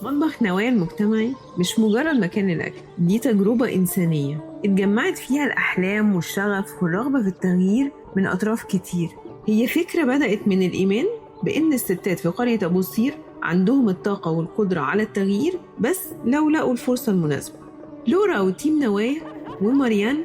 مطبخ نوايا المجتمعي مش مجرد مكان للأكل، دي تجربة إنسانية اتجمعت فيها الأحلام والشغف والرغبة في التغيير من أطراف كتير. هي فكرة بدأت من الإيمان بإن الستات في قرية أبو سير عندهم الطاقة والقدرة على التغيير بس لو لقوا الفرصة المناسبة. لورا وتيم نوايا وماريان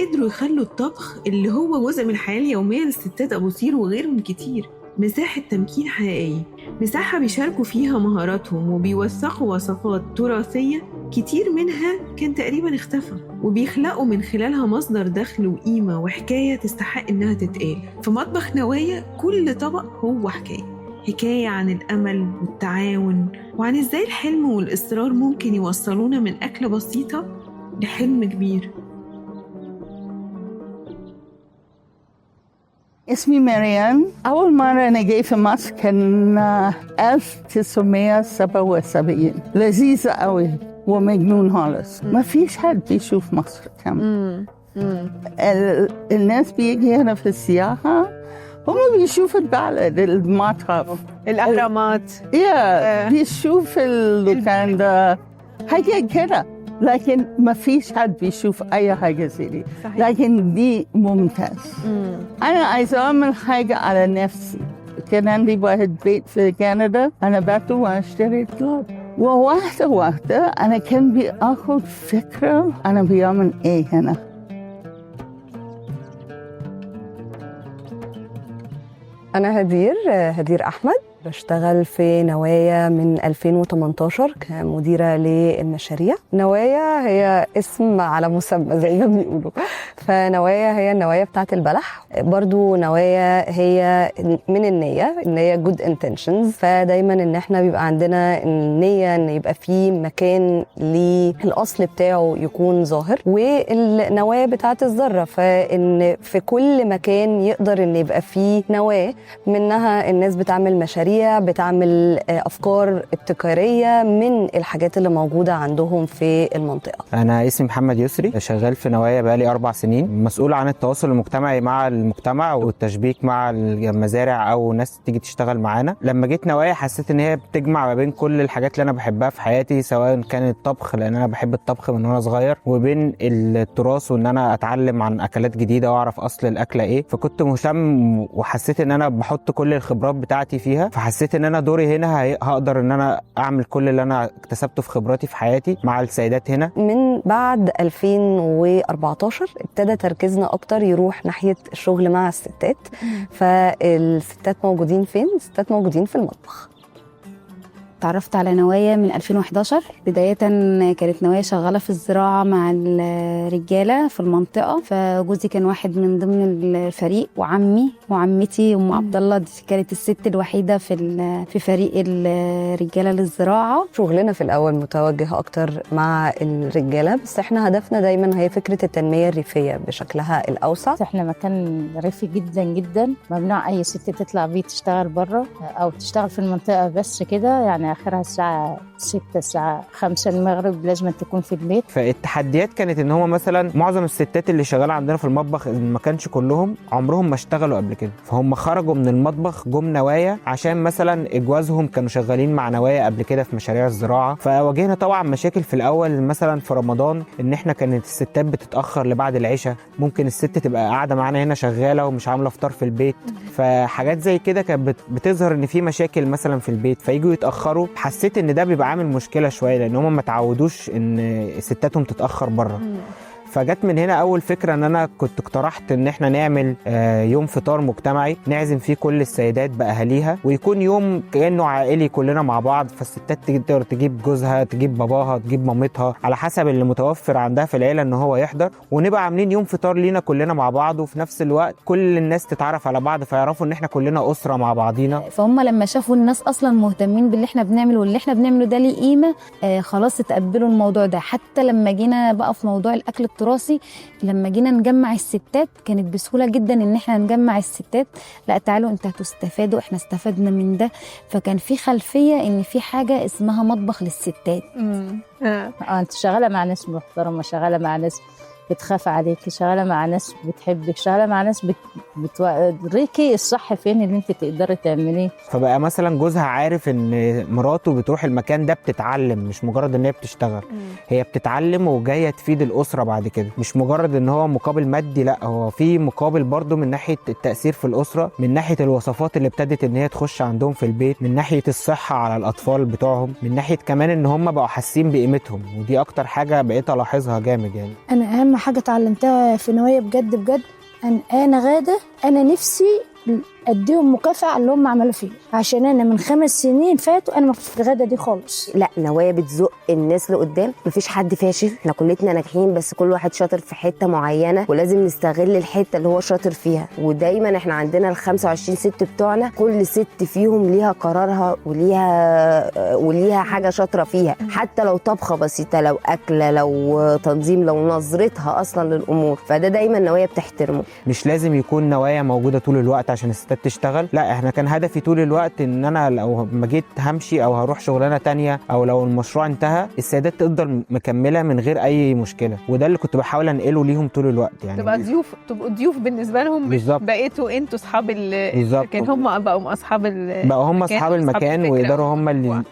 قدروا يخلوا الطبخ اللي هو جزء من الحياة اليومية للستات أبو سير وغيرهم كتير مساحة تمكين حقيقية، مساحة بيشاركوا فيها مهاراتهم وبيوثقوا وصفات تراثية كتير منها كان تقريبا اختفى، وبيخلقوا من خلالها مصدر دخل وقيمة وحكاية تستحق إنها تتقال. في مطبخ نوايا كل طبق هو حكاية عن الأمل والتعاون وعن إزاي الحلم والإصرار ممكن يوصلونا من أكلة بسيطة لحلم كبير. اسمي ماريان. أول مرة أنا جاي في مصر كان 1977. لذيذة قوي ومجنون خالص. ما فيش حد بيشوف مصر كمان. الناس بيجي هنا في السياحة هم بيشوفوا البلد، المتحف، الأهرامات، بيشوف اللوكان ده حاجة كده، لكن ما فيش حد بيشوف أي حاجة زي دي. لكن دي ممتاز. أنا عايزة أعمل حاجة على نفسي. كان عندي واحد بيت في كندا أنا بعته واشتري كلاب، وواحدة أنا كان بأخذ فكرة أنا بيعمل إيه هنا. أنا هدير أحمد، بشتغل في نوايا من 2018 كمديرة للمشاريع. نوايا هي اسم على مسمى زي ما بيقولوا، فنوايا هي النوايا بتاعت البلح. برضو نوايا هي من النية good intentions، فدايما ان احنا بيبقى عندنا النية ان يبقى في مكان للأصل بتاعه يكون ظاهر، والنوايا بتاعت الذرة، فإن في كل مكان يقدر ان يبقى في نواة منها الناس بتعمل مشاريع، بتعمل أفكار ابتكارية من الحاجات اللي موجودة عندهم في المنطقة. أنا اسمي محمد يسري، شغال في نوايا بقالي 4 سنين، مسؤول عن التواصل المجتمعي مع المجتمع والتشبيك مع المزارع أو ناس تيجي تشتغل معانا. لما جيت نوايا حسيت إن هي بتجمع ما بين كل الحاجات اللي أنا بحبها في حياتي، سواء كان الطبخ لأن أنا بحب الطبخ من وأنا صغير، وبين التراث وإن أنا أتعلم عن أكلات جديدة وأعرف أصل الأكلة إيه. فكنت مهتم وحسيت إن أنا بحط كل الخبرات بتاعتي فيها، فحسيت ان انا دوري هنا هقدر ان انا اعمل كل اللي انا اكتسبته في خبراتي في حياتي مع السيدات هنا. من بعد 2014 ابتدى تركيزنا اكتر يروح ناحية الشغل مع الستات. فالستات موجودين فين؟ الستات موجودين في المطبخ. تعرفت على نوايا من 2011. بداية كانت نوايا شغالة في الزراعة مع الرجالة في المنطقة، فجوزي كان واحد من ضمن الفريق، وعمي وعمتي أم عبد الله دي كانت الست الوحيدة في فريق الرجالة للزراعة. شغلنا في الأول متوجه أكتر مع الرجالة، بس احنا هدفنا دايما هي فكرة التنمية الريفية بشكلها الأوسع. احنا مكان ريفي جدا جدا، ممنوع أي ست تطلع بيه تشتغل بره أو تشتغل في المنطقة بس كده، يعني آخرها الساعة 6 الساعة 5 المغرب لازم تكون في البيت. فالتحديات كانت ان هم مثلا معظم الستات اللي شغاله عندنا في المطبخ ما كانش كلهم عمرهم ما اشتغلوا قبل كده، فهم خرجوا من المطبخ جم نوايا عشان مثلا اجوازهم كانوا شغالين مع نوايا قبل كده في مشاريع الزراعه. فواجهنا طبعا مشاكل في الاول، مثلا في رمضان ان احنا كانت الستات بتتاخر لبعد العشاء، ممكن الست تبقى قاعده معانا هنا شغاله ومش عامله فطار في البيت، فحاجات زي كده كانت بتظهر ان في مشاكل مثلا في البيت فييجوا يتاخروا. حسيت ان ده بيبقى عامل مشكله شويه لان هم ما تعودوش ان ستاتهم تتاخر بره. فجت من هنا اول فكره ان انا كنت اقترحت ان احنا نعمل يوم فطار مجتمعي نعزم فيه كل السيدات باهاليها، ويكون يوم كانه عائلي كلنا مع بعض، فالستات تقدر تجيب جوزها تجيب باباها تجيب مامتها على حسب اللي متوفر عندها في العيله ان هو يحضر، ونبقى عاملين يوم فطار لينا كلنا مع بعض، وفي نفس الوقت كل الناس تتعرف على بعض فيعرفوا ان احنا كلنا اسره مع بعضينا. فهم لما شافوا الناس اصلا مهتمين باللي احنا بنعمله واللي احنا بنعمله ده ليه قيمه، خلاص اتقبلوا الموضوع ده. حتى لما جينا بقى في موضوع الاكل التراثي، لما جينا نجمع الستات كانت بسهوله جدا ان احنا نجمع الستات، لا تعالوا انتوا هتستفادوا، احنا استفدنا من ده. فكان في خلفيه ان في حاجه اسمها مطبخ للستات. انت شغاله مع ناس محترمه، شغاله مع ناس بتخاف عليكي، شغاله مع ناس بتحبك، شغاله مع ناس بتوريكي الصح فين اللي انت تقدري تعمليه. فبقى مثلا جوزها عارف ان مراته بتروح المكان ده بتتعلم، مش مجرد ان هي بتشتغل، هي بتتعلم وجايه تفيد الاسره بعد كده، مش مجرد ان هو مقابل مادي، لا هو في مقابل برضه من ناحيه التاثير في الاسره، من ناحيه الوصفات اللي ابتدت ان هي تخش عندهم في البيت، من ناحيه الصحه على الاطفال بتوعهم، من ناحيه كمان ان هم بقوا حاسين بقيمتهم، ودي اكتر حاجه بقيت الاحظها جامد يعني. انا اهم حاجه اتعلمتها في نوايا بجد بجد، انا غاده، انا نفسي اديهم مكافاه على اللي هم عملوا فيه، عشان انا من 5 سنين فاتوا انا ما في الغدا دي خالص. لا، نوايا بتزق الناس لقدام، مفيش حد فاشل، احنا كلنا ناجحين، بس كل واحد شاطر في حته معينه ولازم نستغل الحته اللي هو شاطر فيها. ودايما احنا عندنا ال 25 ست بتوعنا، كل ست فيهم ليها قرارها وليها حاجه شاطره فيها، حتى لو طبخه بسيطه، لو اكله، لو تنظيم، لو نظرتها اصلا للامور، فده دايما نوايا بتحترمه. مش لازم يكون نوايا موجوده طول الوقت عشان الستات تشتغل، لا احنا كان هدفي طول الوقت ان انا لو ما جيت همشي او هروح شغلانه تانية او لو المشروع انتهى، السيدات تفضل مكمله من غير اي مشكله، وده اللي كنت بحاول انقله ليهم طول الوقت يعني. تبقوا ضيوف بالنسبه لهم، بالظبط. بقيتوا انتوا اصحاب بالظبط. كان هم بقوا اصحاب المكان ويقدروا هم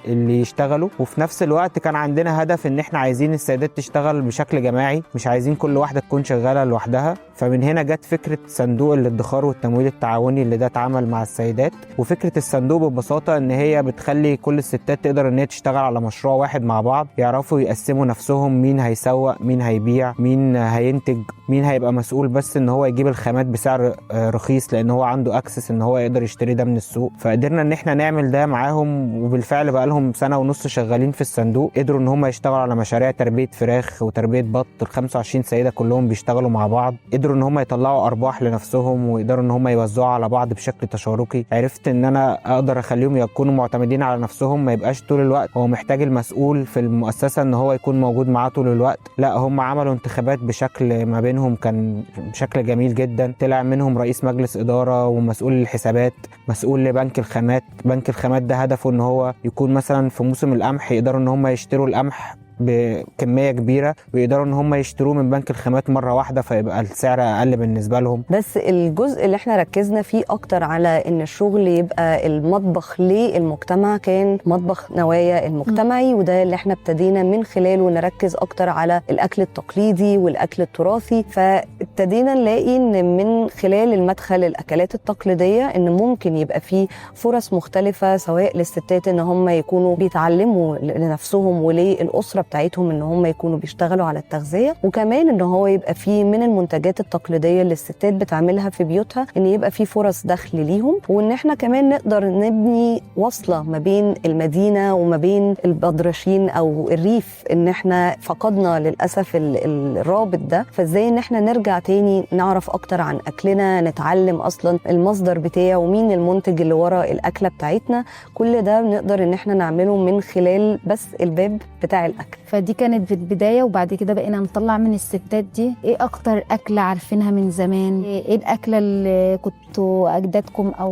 اللي يشتغلوا. وفي نفس الوقت كان عندنا هدف ان احنا عايزين السيدات تشتغل بشكل جماعي، مش عايزين كل واحده تكون شغاله لوحدها. فمن هنا جت فكره صندوق الادخار والتمويل التعاوني اللي ده اتعمل مع السيدات. وفكره الصندوق ببساطه ان هي بتخلي كل الستات تقدر ان هي تشتغل على مشروع واحد مع بعض، يعرفوا يقسموا نفسهم، مين هيسوق، مين هيبيع، مين هينتج، مين هيبقى مسؤول بس ان هو يجيب الخامات بسعر رخيص لان هو عنده اكسس ان هو يقدر يشتري ده من السوق. فقدرنا ان احنا نعمل ده معاهم، وبالفعل بقى لهم 1.5 سنة شغالين في الصندوق. قدروا ان هم يشتغلوا على مشاريع تربيه فراخ وتربيه بط، ال 25 سيده كلهم بيشتغلوا مع بعض. قدروا ان هم يطلعوا ارباح لنفسهم ويقدروا ان هم يوزعوا على بعض بشكل تشاركي. عرفت ان انا اقدر اخليهم يكونوا معتمدين على نفسهم، ما يبقاش طول الوقت هو محتاج المسؤول في المؤسسه ان هو يكون موجود معاه طول الوقت، لا هم عملوا انتخابات بشكل ما بينهم كان بشكل جميل جدا. طلع منهم رئيس مجلس اداره ومسؤول للحسابات، مسؤول لبنك الخامات. بنك الخامات ده هدفه ان هو يكون مثلا في موسم القمح يقدروا ان هم يشتروا القمح بكميه كبيره ويقدروا ان هم يشتروه من بنك الخامات مره واحده، فيبقى السعر اقل بالنسبه لهم. بس الجزء اللي احنا ركزنا فيه اكتر على ان الشغل يبقى المطبخ للمجتمع كان مطبخ نوايا المجتمعي، وده اللي احنا ابتدينا من خلاله نركز اكتر على الاكل التقليدي والاكل التراثي. فابتدينا نلاقي ان من خلال المدخل الاكلات التقليديه ان ممكن يبقى فيه فرص مختلفه، سواء للستات ان هم يكونوا بيتعلموا لنفسهم وللاسره بتاعتهم ان هم يكونوا بيشتغلوا على التغذيه، وكمان ان هو يبقى فيه من المنتجات التقليديه اللي الستات بتعملها في بيوتها ان يبقى فيه فرص دخل ليهم. وان احنا كمان نقدر نبني وصله ما بين المدينه وما بين البدرشين او الريف، ان احنا فقدنا للاسف الرابط ده. فازاي ان احنا نرجع تاني نعرف اكتر عن اكلنا، نتعلم اصلا المصدر بتاعه ومين المنتج اللي ورا الاكله بتاعتنا. كل ده بنقدر ان احنا نعمله من خلال بس الباب بتاع الاكل. فدي كانت في البداية، وبعد كده بقينا نطلع من الستات دي ايه اكتر اكلة عارفينها من زمان، ايه الاكلة اللي كنتوا اجدادكم او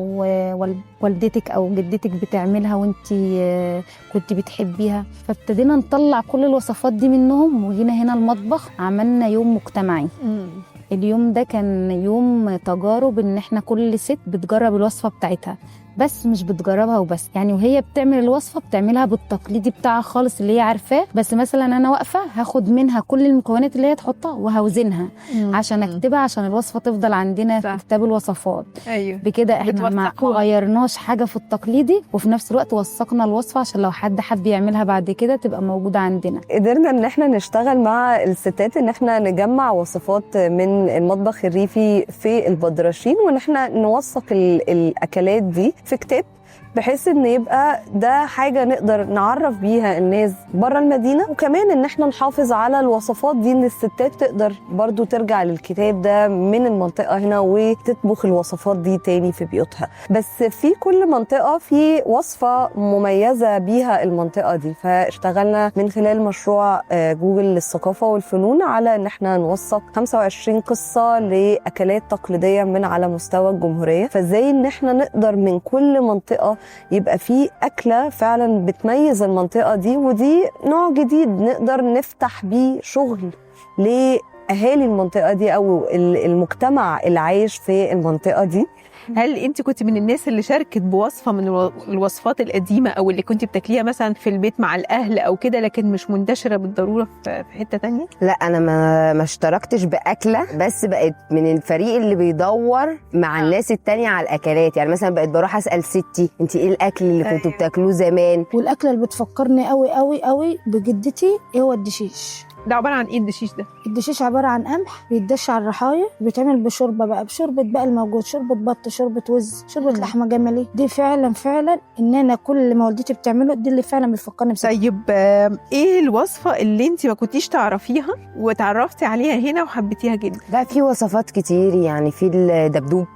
والدتك او جدتك بتعملها وانتي كنت بتحبيها. فابتدينا نطلع كل الوصفات دي منهم، وجينا هنا المطبخ عملنا يوم مجتمعي. اليوم ده كان يوم تجارب، ان احنا كل ست بتجرب الوصفة بتاعتها، بس مش بتجربها وبس يعني، وهي بتعمل الوصفه بتعملها بالتقليدي بتاعها خالص اللي هي عارفاه. بس مثلا انا واقفه هاخد منها كل المكونات اللي هي تحطها وهوزنها عشان اكتبها، عشان الوصفه تفضل عندنا في كتاب الوصفات. ايوه بكده احنا ما غيرناش حاجه في التقليدي، وفي نفس الوقت وثقنا الوصفه عشان لو حد حب يعملها بعد كده تبقى موجوده عندنا. قدرنا ان احنا نشتغل مع الستات ان احنا نجمع وصفات من المطبخ الريفي في البدرشين، وان احنا نوثق الاكلات دي في كتاب، بحيث ان يبقى ده حاجه نقدر نعرف بيها الناس بره المدينه، وكمان ان احنا نحافظ على الوصفات دي ان الستات تقدر برضو ترجع للكتاب ده من المنطقه هنا وتطبخ الوصفات دي تاني في بيوتها. بس في كل منطقه في وصفه مميزه بيها المنطقه دي. فاشتغلنا من خلال مشروع جوجل للثقافه والفنون على ان احنا نوثق 25 قصه لاكلات تقليديه من على مستوى الجمهوريه. فازاي ان احنا نقدر من كل منطقه يبقى في أكلة فعلا بتميز المنطقة دي، ودي نوع جديد نقدر نفتح بيه شغل اهالي المنطقه دي او المجتمع اللي عايش في المنطقه دي. هل انت كنت من الناس اللي شاركت بوصفه من الوصفات القديمه او اللي كنت بتاكليها مثلا في البيت مع الاهل او كده، لكن مش منتشره بالضروره في حته تانية؟ لا انا ما اشتركتش باكله، بس بقيت من الفريق اللي بيدور مع الناس التانية على الاكلات. يعني مثلا بقيت بروح اسال ستي انت ايه الاكل اللي كنتوا بتاكلوه زمان. والاكله اللي بتفكرني قوي قوي قوي بجدتي هو الدشيش. ده عباره عن ايه الدشيش ده؟ الدشيش عباره عن قمح بيتدش على الرحايه، بيتعمل بشوربه بقى، بشوربه بقى الموجود، شوربه بط، شوربه وز، شوربه لحمه جملي. دي فعلا فعلا ان انا كل اللي ما والدتي بتعمله دي اللي فعلا بيفكرني بسكة. طيب ايه الوصفه اللي انت ما كنتيش تعرفيها وتعرفتي عليها هنا وحبيتيها جدا؟ لا في وصفات كتير، يعني في الدبدوب.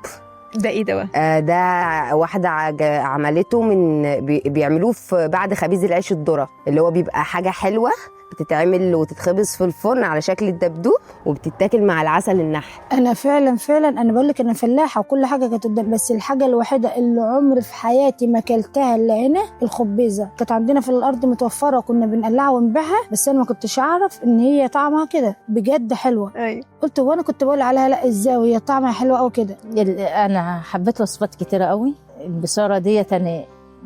ده ايه ده بقى؟ ده واحدة عملته من بيعملوه بعد خبيز العيش الذرة، اللي هو بيبقى حاجة حلوة بتتعمل وتتخبز في الفرن على شكل الدبدوب وبتتاكل مع العسل النحل. انا فعلا فعلا انا بقول لك انا فلاحه وكل حاجه كانت قدام، بس الحاجه الوحيده اللي عمري في حياتي ما اكلتها الا هنا الخبيزه. كانت عندنا في الارض متوفره وكنا بنقلعها ونبيعها، بس انا ما كنتش اعرف ان هي طعمها كده بجد حلوه. ايوه قلت وانا كنت بقول عليها لا ازاي وهي طعمها حلوه قوي كده. انا حبيت وصفات كتيره قوي. البصاره ديت انا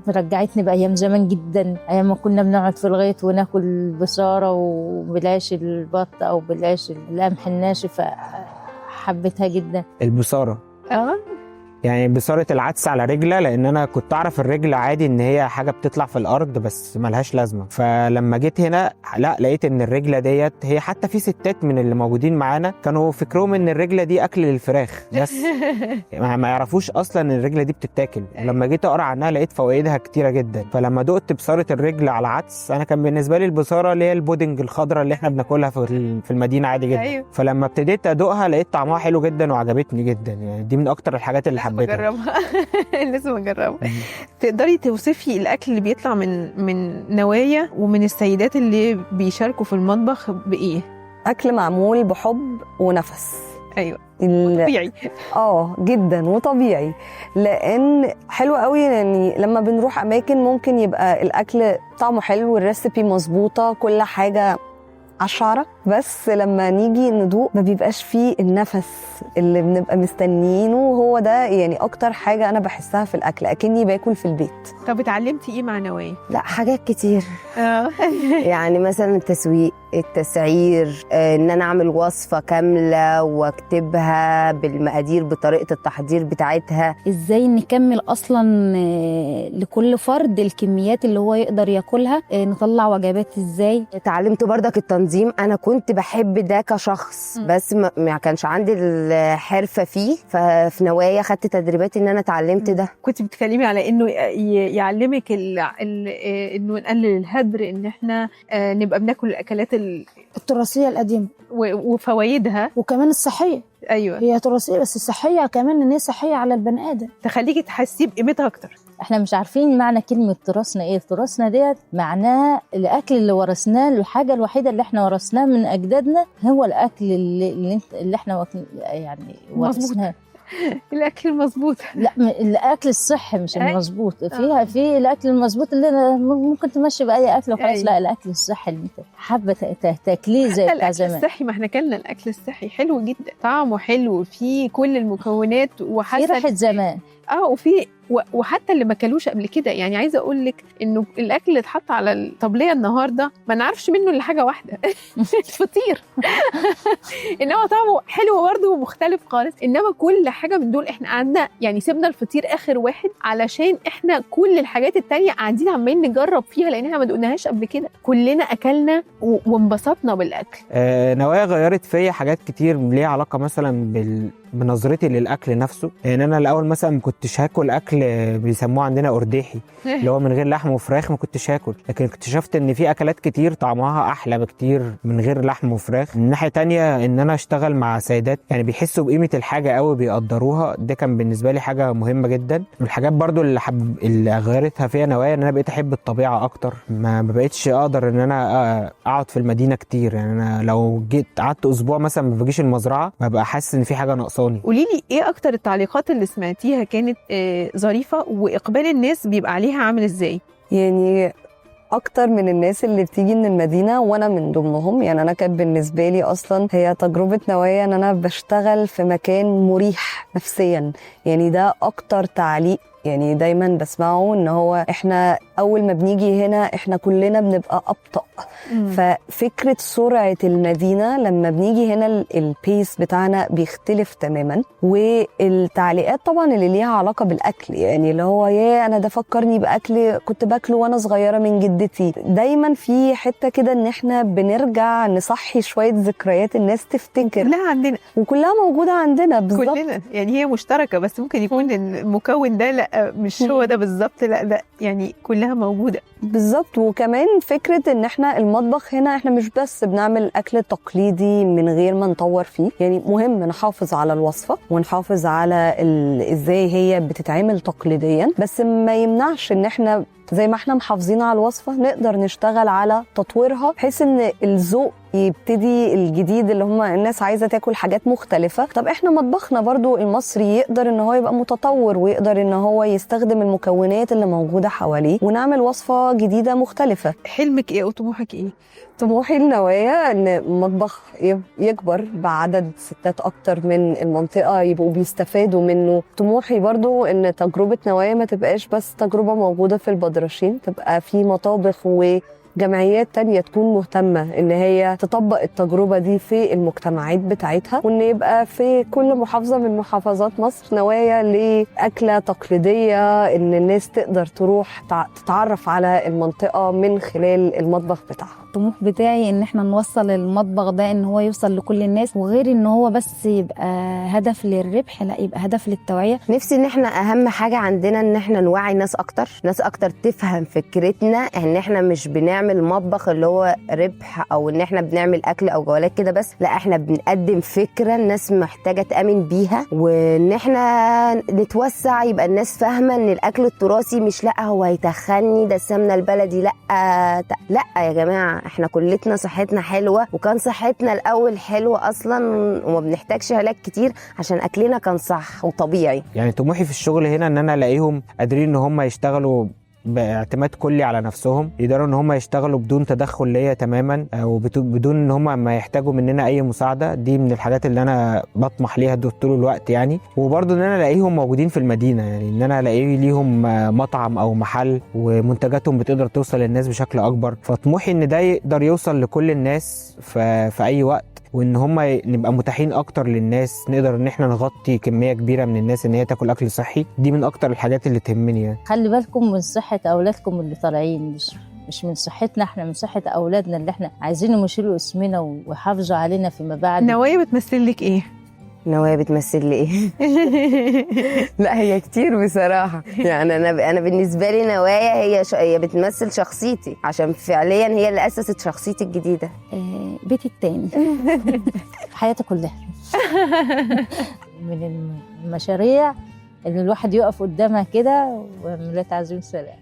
رجعتني بايام زمان جدا، ايام ما كنا بنقعد في الغيط وناكل بصاره وبالعيش البط او بالعيش القمح الناشف، حبيتها جدا. البصاره يعني بصارة العدس على رجلة، لان انا كنت اعرف الرجلة عادي ان هي حاجة بتطلع في الارض بس ملهاش لازمة. فلما جيت هنا لا لقيت ان الرجلة ديت هي، حتى في ستات من اللي موجودين معانا كانوا فكرهم ان الرجلة دي اكل للفراخ بس ما يعرفوش اصلا ان الرجلة دي بتتاكل. ولما جيت اقرا عنها لقيت فوائدها كتيرة جدا. فلما دقت بصارة الرجل على عدس، انا كان بالنسبة لي البصارة اللي هي البودنج الخضراء اللي احنا بناكلها في المدينة عادي جدا. أيوه. فلما ابتديت ادوقها لقيت طعمها حلو جدا وعجبتني جدا. يعني دي من اكتر الحاجات اللي حبيتها. بجربها لازم اجربها. تقدري توصفي الاكل اللي بيطلع من نوايا ومن السيدات اللي بيشاركوا في المطبخ بايه؟ اكل معمول بحب ونفس. ايوه طبيعي. جدا وطبيعي، لان حلو قوي. يعني لما بنروح اماكن ممكن يبقى الاكل طعمه حلو والريسبي مظبوطه كل حاجه على الشعرة، بس لما نيجي ندوق ما بيبقاش فيه النفس اللي بنبقى مستنيينه. وهو ده يعني اكتر حاجة انا بحسها في الاكل، اكني باكل في البيت. طب اتعلمتي ايه مع نوايا؟ لا حاجات كتير. يعني مثلا التسويق، التسعير، ان انا اعمل وصفة كاملة واكتبها بالمقادير بطريقة التحضير بتاعتها. ازاي نكمل اصلا لكل فرد الكميات اللي هو يقدر ياكلها، نطلع وجبات ازاي. اتعلمت بردك التنظيم. انا كنت بحب ده كشخص بس ما كانش عندي الحرفة فيه، ففي نوايا خدت تدريبات ان انا اتعلمت ده. كنت بتكلمي على انه يعلمك انه نقلل الهدر، ان احنا نبقى بناكل الاكلات التراثيه القديمه وفوائدها وكمان الصحيه. ايوه هي تراثيه بس صحيه كمان، ان هي صحيه على البني ادم، تخليكي تحسي بقيمتها اكتر. احنا مش عارفين معنى كلمه تراثنا ايه. تراثنا ديت معناها الاكل اللي ورثناه، الحاجه الوحيده اللي احنا ورثناه من اجدادنا هو الاكل اللي احنا يعني ورثناه. الاكل المظبوط. لا الاكل الصحي مش المظبوط. في الاكل المظبوط اللي ممكن تمشي باي اكل وخلاص. لا الاكل الصحي اللي انت حابه تاكليه زي بتاع زمان. الاكل الصحي، ما احنا كلنا الاكل الصحي حلو جدا، طعمه حلو فيه كل المكونات وحسن في ريحه زمان. وفي وحتى اللي ما كلوش قبل كده. يعني عايزه اقول لك انه الاكل اللي اتحط على الطبليه النهارده ما نعرفش منه الا حاجه واحده الفطير انما طعمه حلو برضه ومختلف خالص. انما كل حاجه من دول احنا قعدنا يعني سيبنا الفطير اخر واحد علشان احنا كل الحاجات التانية قاعدين عمالين نجرب فيها لان احنا ما دقناهاش قبل كده. كلنا اكلنا وانبسطنا بالاكل. نوايا غيرت فيا حاجات كتير ليها علاقه مثلا بنظرتي للاكل نفسه. يعني انا الاول مثلا ما كنتش هاكل اكل بيسموه عندنا ارداحي اللي هو من غير لحم وفراخ، ما كنتش هاكل. لكن اكتشفت ان في اكلات كتير طعمها احلى بكتير من غير لحم وفراخ. من ناحيه تانية ان انا اشتغل مع سيدات يعني بيحسوا بقيمه الحاجه قوي، بيقدروها. ده كان بالنسبه لي حاجه مهمه جدا. من الحاجات برضو اللي غيرتها فيها نوايا ان انا بقيت احب الطبيعه اكتر. ما بقيتش اقدر ان انا اقعد في المدينه كتير. يعني انا لو جيت قعدت اسبوع مثلا ما بجيش المزرعه ببقى حاسس ان في حاجه ناقصاني. قولي لي ايه اكتر التعليقات اللي سمعتيها كانت ظريفه واقبال الناس بيبقى عليها عامل ازاي؟ يعني اكتر من الناس اللي بتيجي من المدينه وانا من ضمنهم. يعني انا كانت بالنسبه لي اصلا هي تجربه نوايا ان انا بشتغل في مكان مريح نفسيا. يعني ده اكتر تعليق يعني دايما بسمعه، ان هو احنا اول ما بنيجي هنا احنا كلنا بنبقى ابطأ. ففكرة سرعة المدينة لما بنيجي هنا البيس بتاعنا بيختلف تماما. والتعليقات طبعا اللي ليها علاقة بالاكل، يعني اللي هو يا انا ده فكرني باكل كنت باكله وانا صغيرة من جدتي. دايما في حتة كده ان احنا بنرجع نصحي شوية ذكريات الناس تفتكر كلها عندنا، وكلها موجودة عندنا بالظبط. كلنا يعني هي مشتركة، بس ممكن يكون المكون ده لا مش هو ده بالظبط، لا ده يعني كلها موجودة بالظبط. وكمان فكرة ان احنا المطبخ هنا احنا مش بس بنعمل اكل تقليدي من غير ما نطور فيه، يعني مهم نحافظ على الوصفة ونحافظ على ازاي هي بتتعمل تقليديا، بس ما يمنعش ان احنا زي ما احنا محافظين على الوصفة نقدر نشتغل على تطويرها، بحيث ان الذوق يبتدي الجديد اللي هم الناس عايزة تاكل حاجات مختلفة. طب احنا مطبخنا برضو المصري يقدر ان هو يبقى متطور، ويقدر ان هو يستخدم المكونات اللي موجودة حواليه ونعمل وصفة جديدة مختلفة. حلمك ايه وطموحك ايه؟ طموحي النوايا ان مطبخ يكبر بعدد ستات اكتر من المنطقة يبقوا بيستفادوا منه. طموحي برضو ان تجربة نوايا ما تبقاش بس تجربة موجودة في البدرشين، تبقى في مطابخ وجمعيات تانية تكون مهتمة ان هي تطبق التجربة دي في المجتمعات بتاعتها، وان يبقى في كل محافظة من محافظات مصر نوايا لأكلة تقليدية ان الناس تقدر تروح تتعرف على المنطقة من خلال المطبخ بتاعها. الطموح بتاعي ان احنا نوصل المطبخ ده ان هو يوصل لكل الناس، وغير ان هو بس يبقى هدف للربح، لا يبقى هدف للتوعية. نفسي ان احنا اهم حاجة عندنا ان احنا نوعي ناس اكتر تفهم فكرتنا، ان احنا مش بنعمل مطبخ اللي هو ربح او ان احنا بنعمل اكل او جولات كده بس، لا احنا بنقدم فكرة الناس محتاجة تأمن بيها، وان احنا نتوسع يبقى الناس فاهمة ان الاكل التراثي مش لا هو هيتخني ده السمنة البلدي، لا يا جماعة احنا كلتنا صحتنا حلوة، وكان صحتنا الاول حلوة اصلا وما بنحتاجش علاج كتير عشان اكلنا كان صح وطبيعي. يعني طموحي في الشغل هنا ان انا الاقيهم قادرين ان هم يشتغلوا باعتماد كلي على نفسهم، يقدروا ان هم يشتغلوا بدون تدخل ليا تماما، وبدون ان هم ما يحتاجوا مننا اي مساعده. دي من الحاجات اللي انا بطمح ليها طول الوقت يعني. وبرضه ان انا الاقيهم موجودين في المدينه، يعني ان انا الاقي ليهم مطعم او محل ومنتجاتهم بتقدر توصل للناس بشكل اكبر. فطموحي ان ده يقدر يوصل لكل الناس في اي وقت، وان هم نبقى متاحين اكتر للناس، نقدر ان احنا نغطي كميه كبيره من الناس ان هي تاكل اكل صحي. دي من اكتر الحاجات اللي تهمني يعني. خلي بالكم من صحة أولادكم اللي طالعين، مش من صحتنا احنا، من صحة أولادنا اللي احنا عايزينهم يشيلوا اسمنا ويحافظوا علينا فيما بعد. نوايا بتمثل لك ايه؟ نوايا بتمثل لي ايه؟ لا هي كتير بصراحه، يعني انا بالنسبه لي نوايا هي بتمثل شخصيتي، عشان فعليا هي اللي اسست شخصيتي الجديده. بيتي التاني حياتي كلها. من المشاريع اللي الواحد يقف قدامها كده ولا تعزيم سلام.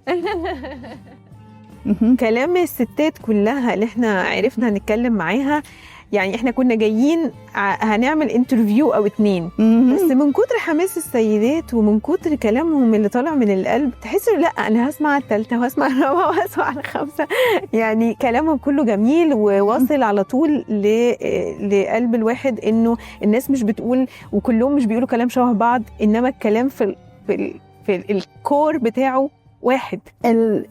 كلام الستات كلها اللي احنا عرفنا نتكلم معاها، يعني احنا كنا جايين هنعمل انترفيو او 2 بس من كتر حماس السيدات ومن كتر كلامهم اللي طالع من القلب تحس لا انا هسمع الثالثه وهسمع الرابعه وهسمع الخامسه. يعني كلامهم كله جميل وواصل على طول لقلب الواحد، انه الناس مش بتقول وكلهم مش بيقولوا كلام شبه بعض، انما الكلام في الكور بتاعه واحد.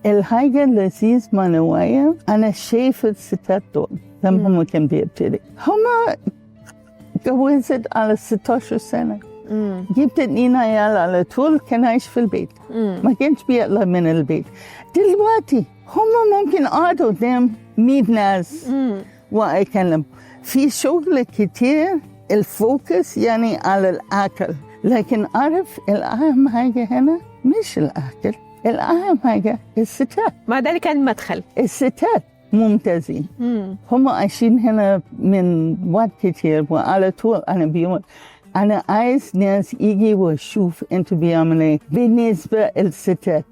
الحاجة اللذيذ مع نوايا أنا شايفة الستات دول لما هم كان بيبتدي هم جوزت على 16 سنة، جبت 2 عيال على طول، كان عايش في البيت ما كانش بيطلع من البيت. دلوقتي هم ممكن قعدوا قدام 100 ناس وأكلم في شغل كتير، الفوكس يعني على الأكل، لكن أعرف الأهم حاجة هنا مش الأكل، الأهم حاجة الستات. ما ده اللي كان مدخل. الستات ممتازين، هم عايشين هنا من وقت كتير، وعلى طول أنا بيقول أنا عايز ناس يجي ويشوف أنتوا بيعملوا إيه بالنسبة للستات.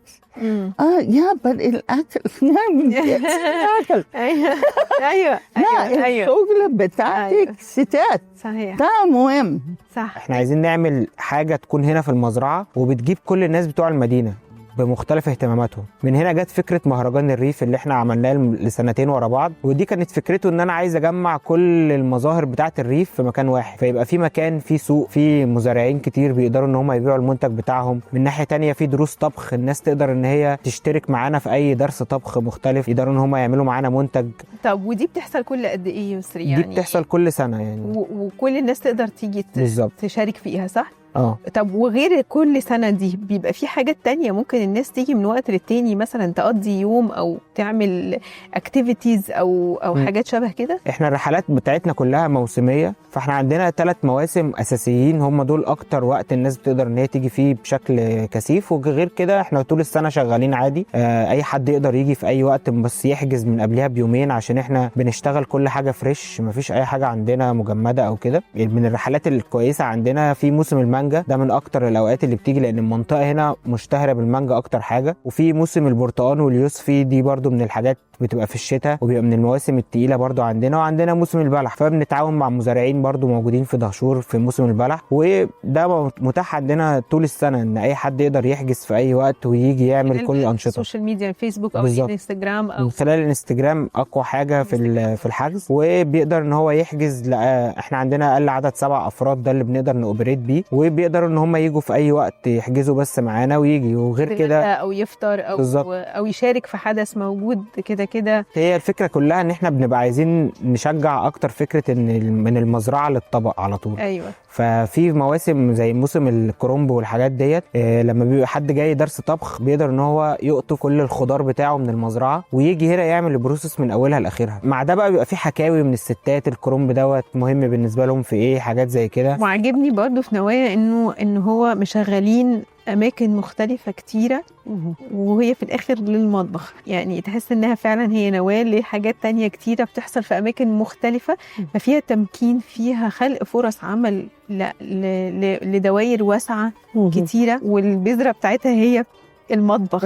يا بل الأكل نعم الأكل. أيوة لا الشغل بتاعتك ستات صحيح، ده مهم صح. احنا عايزين نعمل حاجه تكون هنا في المزرعه وبتجيب كل الناس بتوع المدينه، بمختلف اهتماماتهم. من هنا جت فكره مهرجان الريف اللي احنا عملناه لسنتين ورا بعض، ودي كانت فكرته ان انا عايز اجمع كل المظاهر بتاعه الريف في مكان واحد، فيبقى في مكان في سوق، في مزارعين كتير بيقدروا ان هم يبيعوا المنتج بتاعهم. من ناحيه تانية في دروس طبخ، الناس تقدر ان هي تشترك معانا في اي درس طبخ مختلف، يقدروا ان هم يعملوا معانا منتج. طب ودي بتحصل كل قد ايه يا يسري يعني؟ دي بتحصل كل سنه يعني، وكل الناس تقدر تيجي بالظبط تشارك فيها صح؟ طب وغير كل سنة دي بيبقى في حاجات تانية ممكن الناس تيجي من وقت للتاني، مثلا تقضي يوم أو تعمل اكتيفيتيز أو حاجات شبه كده؟ احنا الرحلات بتاعتنا كلها موسمية، فاحنا عندنا 3 مواسم أساسيين هم دول أكتر وقت الناس بتقدر إن هي تيجي فيه بشكل كثيف، وغير كده احنا طول السنة شغالين عادي. أي حد يقدر يجي في أي وقت، بس يحجز من قبلها بيومين عشان احنا بنشتغل كل حاجة فريش، مفيش أي حاجة عندنا مجمدة أو كده. من الرحلات الكويسة عندنا في موسم المانجا، ده من اكتر الاوقات اللي بتيجي لان المنطقه هنا مشتهره بالمانجا اكتر حاجه. وفي موسم البرتقال واليوسفي، دي برضو من الحاجات بتبقى في الشتاء وبيبقى من المواسم التقيله برضو عندنا. وعندنا موسم البلح، فبنتعاون مع مزارعين برضو موجودين في دهشور في موسم البلح، وده متاح عندنا طول السنه ان اي حد يقدر يحجز في اي وقت ويجي يعمل كل الانشطه. السوشيال ميديا، الفيسبوك او الانستجرام، او من خلال الانستجرام اقوى حاجه في الحجز، وبيقدر ان هو يحجز. احنا عندنا اقل عدد 7 افراد، ده اللي بنقدر نوبريت بيه، وبيقدروا ان هم يجوا في اي وقت يحجزوا بس معانا ويجي. وغير كده او يفطر او يشارك في حدث موجود كده. هي الفكره كلها ان احنا بنبقى عايزين نشجع اكتر فكره ان من المزرعه للطبق على طول. ايوه. ففي مواسم زي موسم الكرنب والحاجات ديت، لما بيبقى حد جاي درس طبخ بيقدر ان هو يقطف كل الخضار بتاعه من المزرعه ويجي هنا يعمل البروسيس من اولها لاخرها. مع ده بقى بيبقى في حكاوي من الستات، الكرنب دوت مهم بالنسبه لهم في ايه، حاجات زي كده. وعجبني برضو في نوايا انه هو مشغلين اماكن مختلفه كتيره، وهي في الاخر للمطبخ، يعني تحس انها فعلا هي نواه لحاجات تانية كتيره بتحصل في اماكن مختلفه، ففيها تمكين، فيها خلق فرص عمل لدوائر واسعه كتيره، والبذره بتاعتها هي المطبخ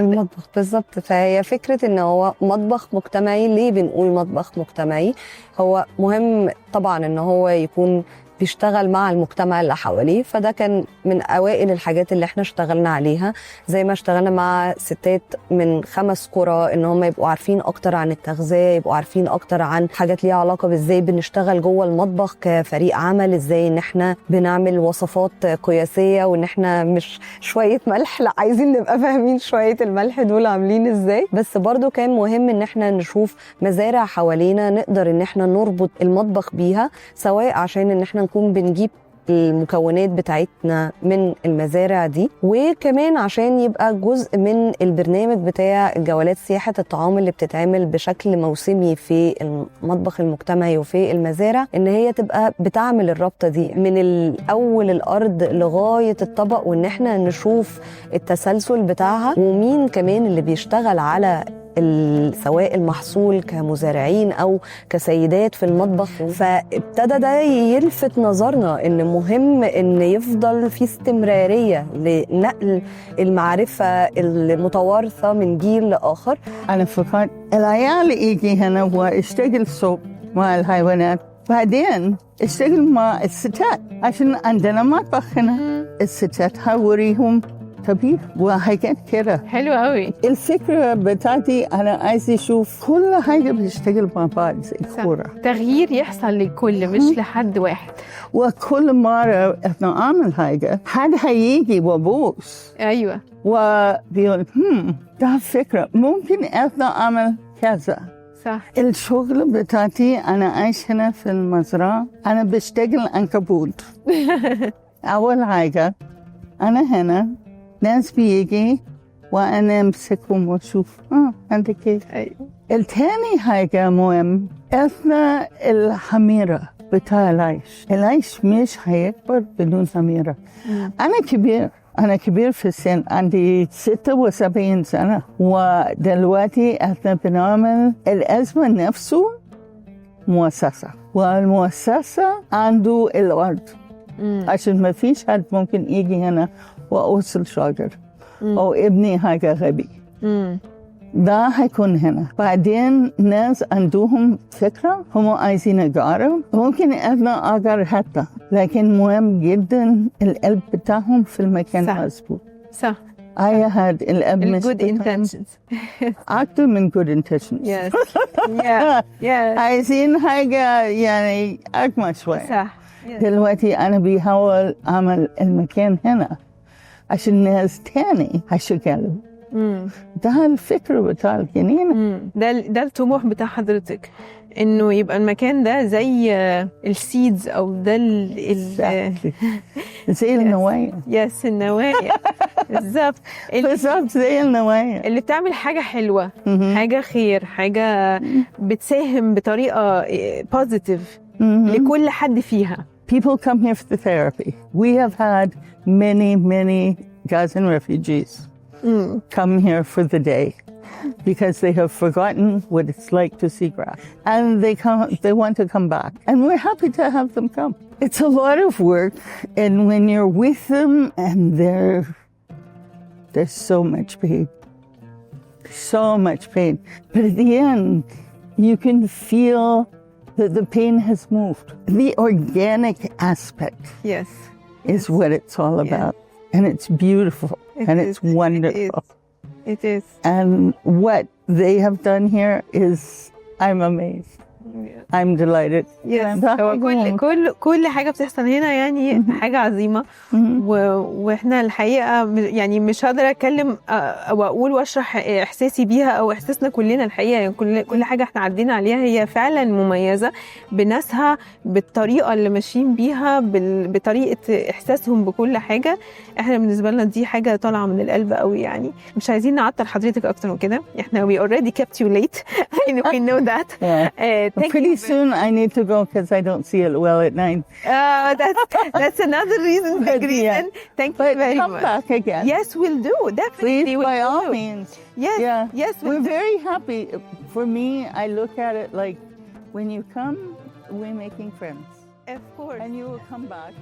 بالظبط. فهي فكره ان هو مطبخ مجتمعي. ليه بنقول مطبخ مجتمعي؟ هو مهم طبعا ان هو يكون بيشتغل مع المجتمع اللي حواليه، فده كان من أوائل الحاجات اللي احنا اشتغلنا عليها، زي ما اشتغلنا مع ستات من 5 قرى ان هم يبقوا عارفين اكتر عن التغذية، يبقوا عارفين اكتر عن حاجات ليها علاقة بازاي بنشتغل جوه المطبخ كفريق عمل، ازاي ان احنا بنعمل وصفات قياسية، وان احنا مش شوية ملح، لا عايزين نبقى فاهمين شوية الملح دول عاملين ازاي. بس برضو كان مهم ان احنا نشوف مزارع حوالينا نقدر ان احنا نربط المطبخ بيها، سواء عشان ان احنا نكون بنجيب المكونات بتاعتنا من المزارع دي، وكمان عشان يبقى جزء من البرنامج بتاع الجولات سياحة الطعام اللي بتتعمل بشكل موسمي في المطبخ المجتمعي وفي المزارع، ان هي تبقى بتعمل الرابطة دي من الاول الارض لغاية الطبق، وان احنا نشوف التسلسل بتاعها، ومين كمان اللي بيشتغل على سواء المحصول كمزارعين أو كسيدات في المطبخ. فابتدى ده يلفت نظرنا إن مهم إن يفضل في استمرارية لنقل المعرفة المتوارثة من جيل لآخر. أنا فكرت العيال يجي هنا واشتغل سوق مع الحيوانات، بعدين اشتغل مع الستات عشان عندنا مطبخ هنا، الستات هوريهم طبيخ وحاجات كده. حلو قوي. الفكرة بتاعتي أنا عايزة أشوف كل حاجة بتشتغل مع بعض زي الكورة، تغيير يحصل للكل مش لحد واحد. وكل مرة إحنا أعمل حاجة حد هيجي وبوس. أيوة. وبيقول ده فكرة ممكن إحنا أعمل كذا. صح. الشغل بتاعتي أنا عايش هنا في المزرعة، أنا بشتغل عنكبوت. أول حاجة أنا هنا ناس بيجي وأنا أمسكهم وأشوف عندك كيف. أيوة. التاني حاجة مهم، إحنا الحميرة بتاع العيش مش هيكبر بدون حميرة. أنا كبير في السن، عندي 76 سنة، ودلوقتي إحنا بنعمل الأزمة نفسه مؤسسة، والمؤسسة عنده الأرض عشان ما فيش حد ممكن يجي هنا وأوصل شجر أو ابني حاجة غبي. ده هيكون هنا. بعدين ناس عندهم فكرة هم عايزين يجاروا، ممكن أنا أجار حتى، لكن مهم جدا القلب بتاعهم في المكان مظبوط. صح. I had الأب good intentions. أكتر من good intentions. Yes. Yeah. Yeah. عايزين حاجة يعني أجمل شوية. صح. دلوقتي أنا بحاول أعمل المكان هنا عشان ناس تاني هيشتغلوا. ده الفكرة بتاع الجنينة. ده الطموح بتاع حضرتك، انه يبقى المكان ده زي السيدز او ده زي النوايا. يس النوايا. بالظبط زي النوايا اللي بتعمل حاجة حلوة، حاجة خير، حاجة بتساهم بطريقة بوزيتيف لكل حد فيها. People come here for the therapy. We have had many Gazan refugees come here for the day because they have forgotten what it's like to see grass. And they want to come back. And we're happy to have them come. It's a lot of work. And when you're with them and there's so much pain. So much pain. But at the end, you can feel that the pain has moved. The organic aspect is what it's all about. And it's beautiful. It's wonderful. It is. And what they have done here is, I'm amazed. I'm delighted. كل حاجة بتحصل هنا يعني حاجة عظيمة. واحنا الحقيقة يعني مش هقدر اتكلم او اقول واشرح احساسي بيها او احساسنا كلنا الحقيقة. يعني كل حاجة احنا عدينا عليها هي فعلا مميزة بناسها، بالطريقة اللي ماشيين بيها، بطريقة احساسهم بكل حاجة. احنا بالنسبة لنا دي حاجة طالعة من القلب قوي. يعني مش عايزين نعطل حضرتك اكتر من كده. احنا we already kept you late. I know that. Pretty soon I need to go because I don't see it well at night. That's another reason. Big reason. Thank you very much. Come back again. Yes, we'll do. Definitely. Please, by all means. Yes. Yeah. Yes. We're very happy. For me, I look at it like when you come, we're making friends. Of course. And you will come back.